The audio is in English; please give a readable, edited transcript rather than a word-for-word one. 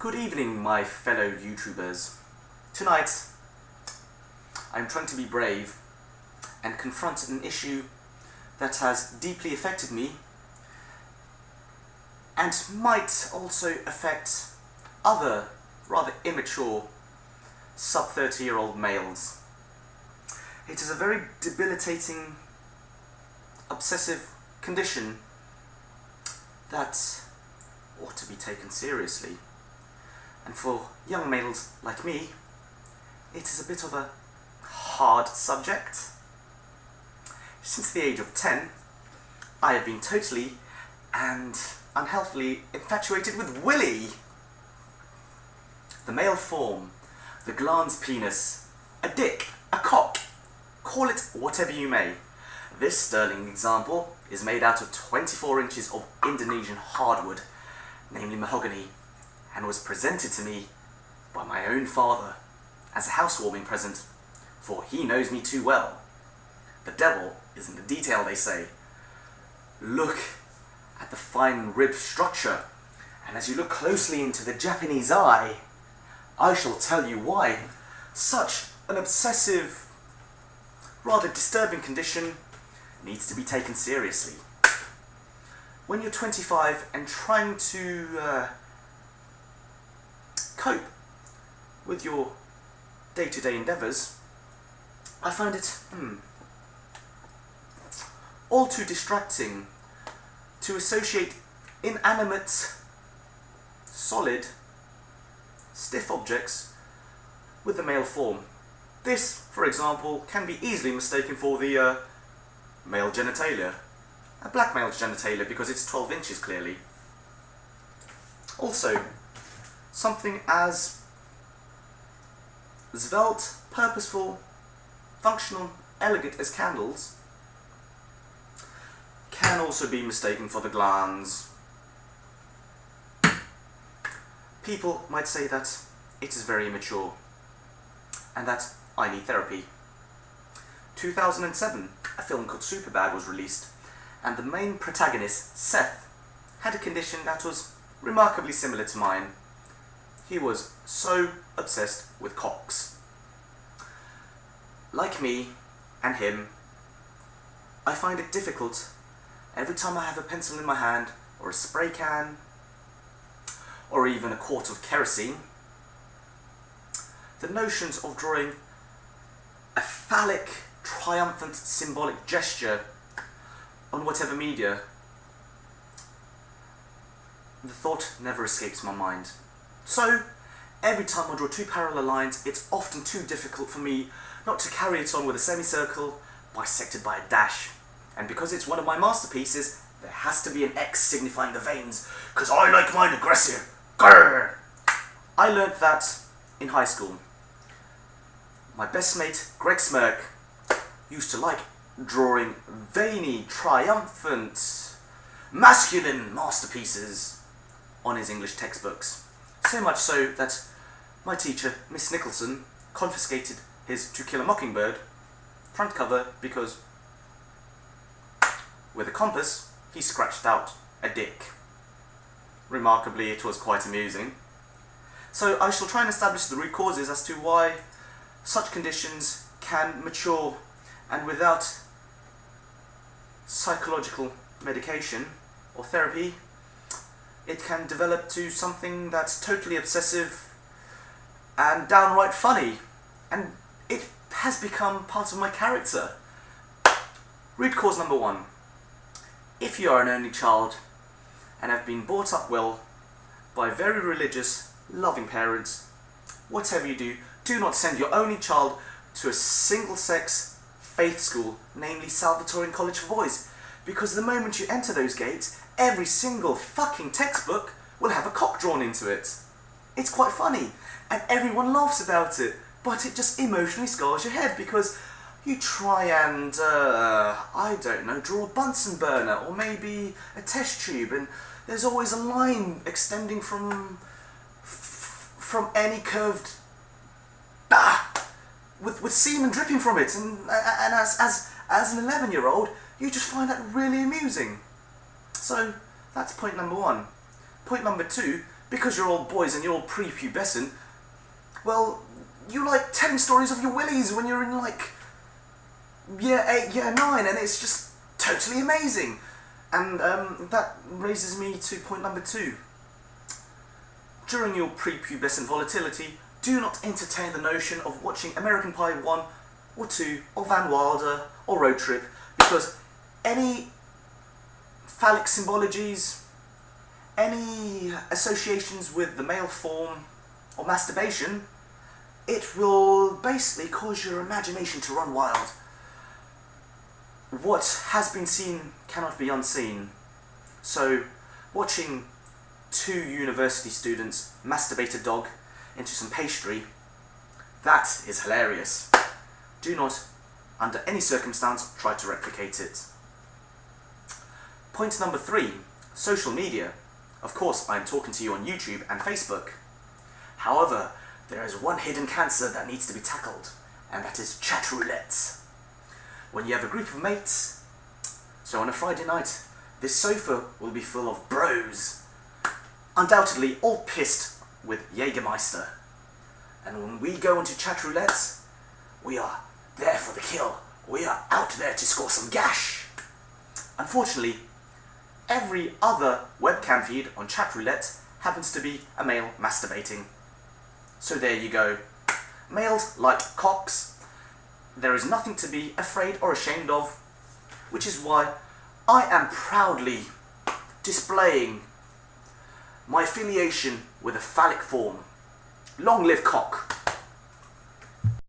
Good evening, my fellow YouTubers. Tonight, I'm trying to be brave and confront an issue that has deeply affected me and might also affect other rather immature sub-30-year-old males. It is a very debilitating, obsessive condition that ought to be taken seriously. And for young males like me, it is a bit of a hard subject. Since the age of 10, I have been totally and unhealthily infatuated with Willy. The male form, the glans penis, a dick, a cock, call it whatever you may. This sterling example is made out of 24 inches of Indonesian hardwood, namely mahogany, and was presented to me by my own father as a housewarming present, for he knows me too well. The devil is in the detail, they say. Look at the fine ribbed structure, and as you look closely into the Japanese eye, I shall tell you why such an obsessive, rather disturbing condition needs to be taken seriously. When you're 25 and trying to cope with your day-to-day endeavours, I find it all too distracting to associate inanimate, solid, stiff objects with the male form. This, for example, can be easily mistaken for the male genitalia. A black male's genitalia, because it's 12 inches clearly. Also, something as svelte, purposeful, functional, elegant as candles can also be mistaken for the glans. People might say that it is very immature and that I need therapy. 2007, a film called Superbad was released, and the main protagonist, Seth, had a condition that was remarkably similar to mine. He was so obsessed with cocks. Like me and him, I find it difficult every time I have a pencil in my hand, or a spray can, or even a quart of kerosene. The notions of drawing a phallic, triumphant, symbolic gesture on whatever media, the thought never escapes my mind. So, every time I draw two parallel lines, it's often too difficult for me not to carry it on with a semicircle bisected by a dash. And because it's one of my masterpieces, there has to be an X signifying the veins, because I like mine aggressive. Grrr! I learnt that in high school. My best mate, Greg Smirk, used to like drawing veiny, triumphant, masculine masterpieces on his English textbooks. So much so that my teacher, Miss Nicholson, confiscated his To Kill a Mockingbird front cover because with a compass he scratched out a dick. Remarkably, it was quite amusing. So I shall try and establish the root causes as to why such conditions can mature, and without psychological medication or therapy, it can develop to something that's totally obsessive and downright funny, and it has become part of my character. Root cause number one. If you are an only child and have been brought up well by very religious, loving parents, whatever you do, do not send your only child to a single-sex faith school, namely Salvatorian College for Boys, because the moment you enter those gates, every single fucking textbook will have a cock drawn into it. It's quite funny, and everyone laughs about it, but it just emotionally scars your head, because you try and, I don't know, draw a Bunsen burner, or maybe a test tube, and there's always a line extending from any curved, with semen dripping from it, and as an 11-year-old, you just find that really amusing. So that's point number one. Point number two, because you're all boys and you're all prepubescent, well, you like telling stories of your willies when you're in like year 8, year 9, and it's just totally amazing. And that raises me to point number 2. During your prepubescent volatility, do not entertain the notion of watching American Pie 1 or 2 or Van Wilder or Road Trip, because any phallic symbologies, any associations with the male form or masturbation, it will basically cause your imagination to run wild. What has been seen cannot be unseen. So, watching 2 university students masturbate a dog into some pastry, that is hilarious. Do not, under any circumstance, try to replicate it. Point number 3, social media. Of course, I'm talking to you on YouTube and Facebook. However, there is one hidden cancer that needs to be tackled, and that is chat roulette. When you have a group of mates, so on a Friday night, this sofa will be full of bros, undoubtedly all pissed with Jägermeister. And when we go into chat roulette, we are there for the kill. We are out there to score some gash. Unfortunately, every other webcam feed on chat roulette happens to be a male masturbating. So there you go. Males like cocks. There is nothing to be afraid or ashamed of, which is why I am proudly displaying my affiliation with a phallic form. Long live cock.